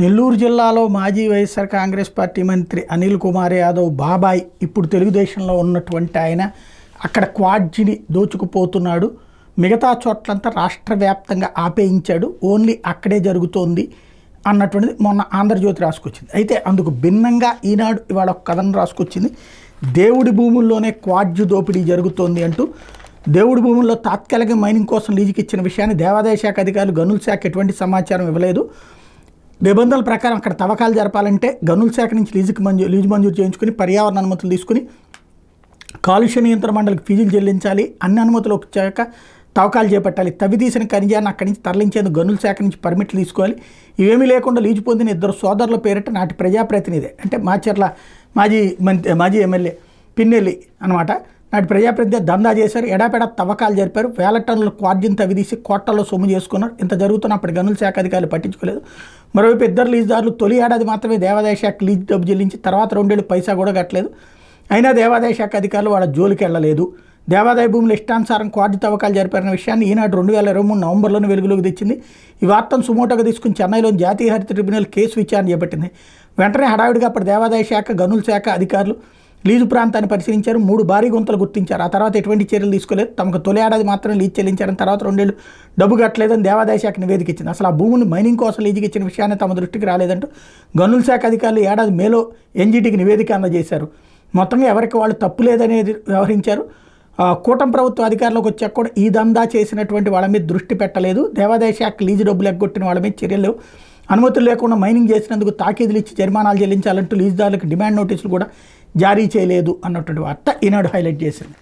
నెల్లూరు జిల్లాలో మాజీ వైఎస్ఆర్ కాంగ్రెస్ పార్టీ మంత్రి అనిల్ కుమార్ యాదవ్ బాబాయ్ ఇప్పుడు తెలుగుదేశంలో ఉన్నటువంటి ఆయన అక్కడ క్వాడ్జిని దోచుకుపోతున్నాడు. మిగతా చోట్లంతా రాష్ట్ర వ్యాప్తంగా ఆపేయించాడు, ఓన్లీ అక్కడే జరుగుతోంది అన్నటువంటిది మొన్న ఆంధ్రజ్యోతి రాసుకొచ్చింది. అయితే అందుకు భిన్నంగా ఈనాడు ఇవాళ ఒక కథను రాసుకొచ్చింది. దేవుడి భూముల్లోనే క్వాడ్జు దోపిడీ జరుగుతోంది అంటూ, దేవుడి భూముల్లో తాత్కాలిక మైనింగ్ కోసం లీజుకి ఇచ్చిన విషయాన్ని దేవాదాయ శాఖ అధికారులు గనుల శాఖ ఎటువంటి సమాచారం ఇవ్వలేదు. నిబంధనల ప్రకారం అక్కడ తవ్వకాలు జరపాలంటే గనుల శాఖ నుంచి లీజు మంజూరు చేయించుకుని పర్యావరణ అనుమతులు తీసుకుని కాలుష్య నియంత్రణ మండలికి ఫీజులు చెల్లించాలి. అన్ని అనుమతులు వచ్చాక తవ్వకాలు చేపట్టాలి. తవ్వితీసిన ఖనిజాన్ని అక్కడి నుంచి తరలించేందుకు గనుల శాఖ నుంచి పర్మిట్లు తీసుకోవాలి. ఇవేమీ లేకుండా లీజు పొందిన ఇద్దరు సోదరుల పేరిట నాటి ప్రజాప్రతినిధి అంటే మాచర్ల మాజీ ఎమ్మెల్యే పిన్నెల్లి అనమాట, నాటి ప్రజాప్రతినిధి దందా చేశారు. ఎడాపెడా తవ్వకాలు జరిపారు. వేల టన్నుల క్వాడ్జిని తవ్విదీసి కోట్లలో సొమ్ము చేసుకున్నారు. ఇంత జరుగుతున్న అప్పటి గనుల శాఖ అధికారులు పట్టించుకోలేదు. మరోవైపు ఇద్దరు లీజుదారులు తొలి ఏడాది మాత్రమే దేవాదాయ శాఖ లీజు డబ్బు చెల్లించి తర్వాత 2 ఏళ్ళు పైసా కూడా కట్టలేదు. అయినా దేవాదాయ శాఖ అధికారులు వాళ్ళ జోలికి వెళ్ళలేదు. దేవాదాయ భూములు ఇష్టానుసారం క్వాడ్జి తవ్వకాలు జరిపారన్న విషయాన్ని ఈనాడు 2023 నవంబర్లోనే వెలుగులోకి తెచ్చింది. ఈ వార్తను సుమోటోగా తీసుకుని చెన్నైలోని జాతీయ హరిత ట్రిబ్యునల్ కేసు విచారణ చేపట్టింది. వెంటనే హడావిడిగా అప్పటి దేవాదాయ శాఖ గనుల శాఖ అధికారులు లీజు ప్రాంతాన్ని పరిశీలించారు. 3 భారీ గుంతలు గుర్తించారు. ఆ తర్వాత ఎటువంటి చర్యలు తీసుకోలేదు. తమకు తొలి ఏడాది మాత్రమే లీజు చెల్లించారని, తర్వాత 2 ఏళ్ళు డబ్బు కట్టలేదని దేవాదాయ శాఖ నివేదిక ఇచ్చింది. అసలు ఆ భూములు మైనింగ్ కోసం లీజుకి ఇచ్చిన విషయాన్ని తమ దృష్టికి రాలేదంటూ గనుల శాఖ అధికారులు ఏడాది మేలో ఎన్జీటీకి నివేదిక అందజేశారు. మొత్తంగా ఎవరికి వాళ్ళు తప్పు లేదనేది వ్యవహరించారు. కూటమి ప్రభుత్వ అధికారంలోకి వచ్చాక కూడా ఈ దందా చేసినటువంటి వాళ్ళ మీద దృష్టి పెట్టలేదు. దేవాదాయ శాఖ లీజు డబ్బులు ఎగ్గొట్టిన వాళ్ళ మీద చర్యలు, అనుమతులు లేకుండా మైనింగ్ చేసినందుకు తాకీదులు ఇచ్చి జరిమానాలు చెల్లించాలంటూ లీజుదారులకు డిమాండ్ నోటీసులు కూడా జారీ చేయలేదు అన్నటువంటి వార్త ఈనాడు హైలైట్ చేసింది.